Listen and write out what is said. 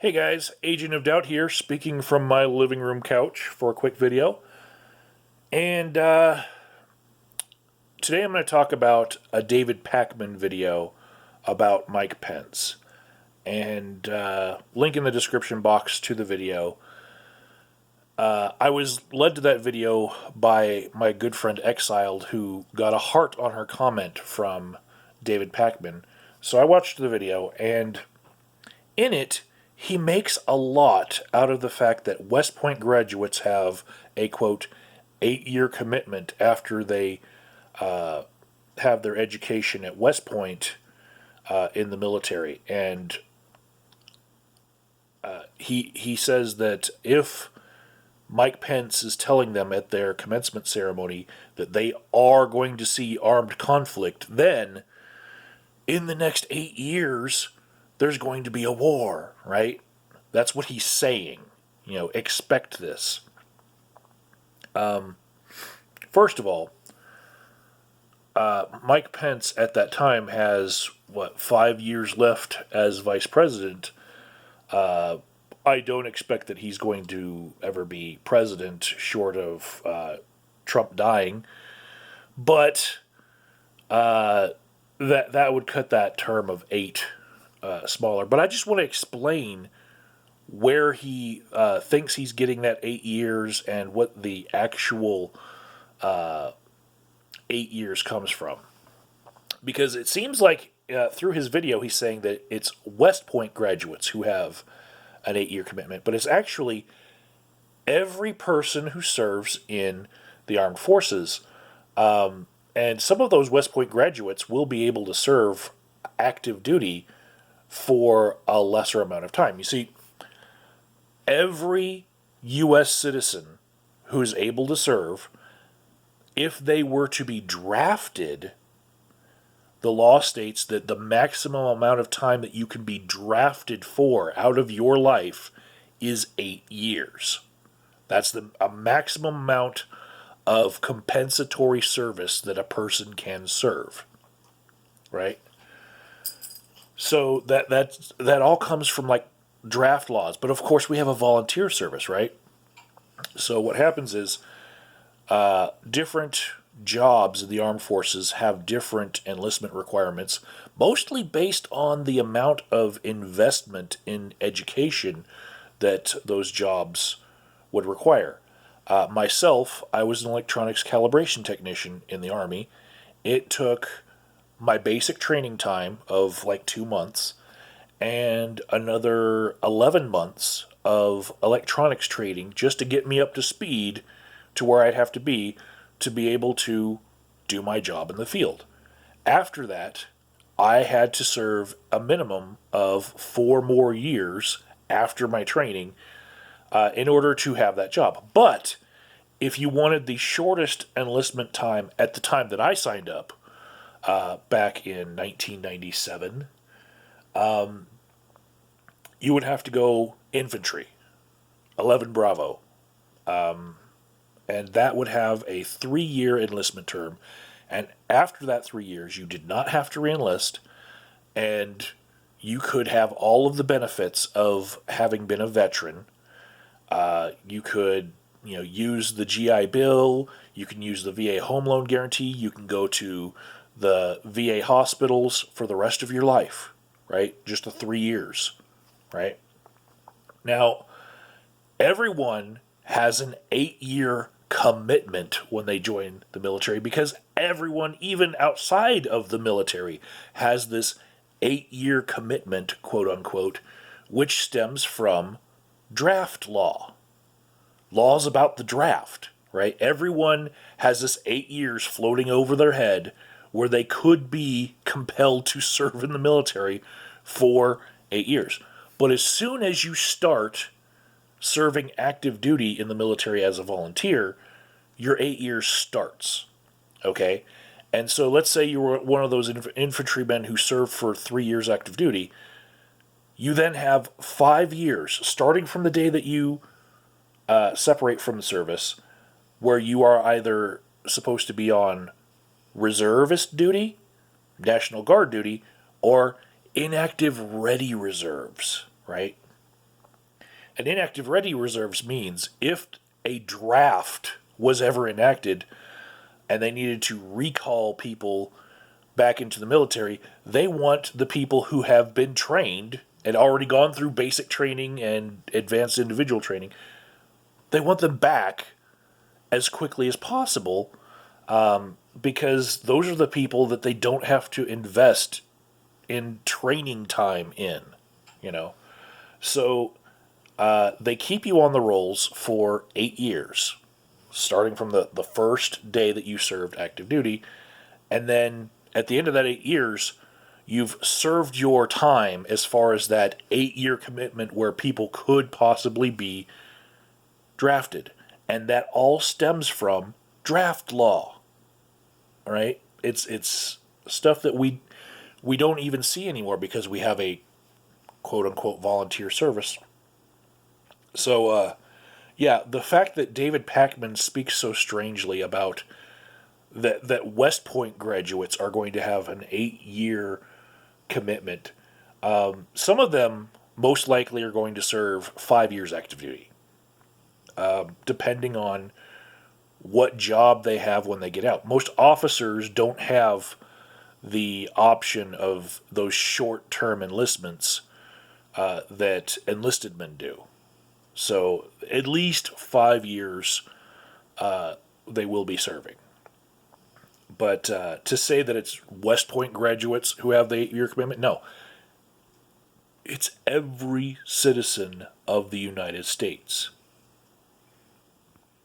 Hey guys, Agent of Doubt here, speaking from my living room couch for a quick video. And today I'm going to talk about a David Pakman video about Mike Pence. And link in the description box to the video. I was led to that video by my good friend xxxild, who got a heart on her comment from David Pakman. So I watched the video, and in it, he makes a lot out of the fact that West Point graduates have a, quote, 8-year commitment after they have their education at West Point in the military. And he says that if Mike Pence is telling them at their commencement ceremony that they are going to see armed conflict, then in the next 8 years, there's going to be a war, right? That's what he's saying. Expect this. First of all, Mike Pence at that time has, 5 years left as vice president. I don't expect that he's going to ever be president short of Trump dying. But that would cut that term of 8 smaller. But I just want to explain where he thinks he's getting that 8 years and what the actual 8 years comes from. Because it seems like through his video he's saying that it's West Point graduates who have an 8-year commitment, but it's actually every person who serves in the armed forces. And some of those West Point graduates will be able to serve active duty for a lesser amount of time. You see, every U.S. citizen who's able to serve, if they were to be drafted, the law states that the maximum amount of time that you can be drafted for out of your life is 8 years. That's a maximum amount of compensatory service that a person can serve, right? So that all comes from like draft laws, but of course we have a volunteer service, right? So what happens is different jobs in the armed forces have different enlistment requirements, mostly based on the amount of investment in education that those jobs would require. Myself, I was an electronics calibration technician in the Army. It took my basic training time of like 2 months and another 11 months of electronics training just to get me up to speed to where I'd have to be able to do my job in the field. After that, I had to serve a minimum of 4 more years after my training in order to have that job. But if you wanted the shortest enlistment time at the time that I signed up, back in 1997, you would have to go infantry, 11 Bravo. And that would have a 3-year enlistment term. And after that 3 years, you did not have to reenlist, and you could have all of the benefits of having been a veteran. You could, use the GI Bill. You can use the VA home loan guarantee. You can go to the VA hospitals for the rest of your life, right? Just the 3 years, right? Now, everyone has an 8-year commitment when they join the military, because everyone, even outside of the military, has this 8-year commitment, quote unquote, which stems from draft laws about the draft, right? Everyone has this 8 years floating over their head where they could be compelled to serve in the military for 8 years. But as soon as you start serving active duty in the military as a volunteer, your 8 years starts, okay? And so let's say you were one of those infantrymen who served for 3 years active duty. You then have 5 years, starting from the day that you separate from the service, where you are either supposed to be on reservist duty, National Guard duty, or inactive ready reserves, right? An inactive ready reserves means if a draft was ever enacted and they needed to recall people back into the military, they want the people who have been trained and already gone through basic training and advanced individual training. They want them back as quickly as possible, because those are the people that they don't have to invest in training time in, you know. So they keep you on the rolls for 8 years, starting from the first day that you served active duty. And then at the end of that 8 years, you've served your time as far as that 8-year commitment where people could possibly be drafted. And that all stems from draft law. All right? It's stuff that we don't even see anymore because we have a quote unquote volunteer service. So yeah, the fact that David Pakman speaks so strangely about that West Point graduates are going to have an 8-year commitment. Some of them most likely are going to serve 5 years active duty, depending on what job they have when they get out. Most officers don't have the option of those short-term enlistments that enlisted men do. So at least 5 years they will be serving. But to say that it's West Point graduates who have the 8-year commitment, no. It's every citizen of the United States.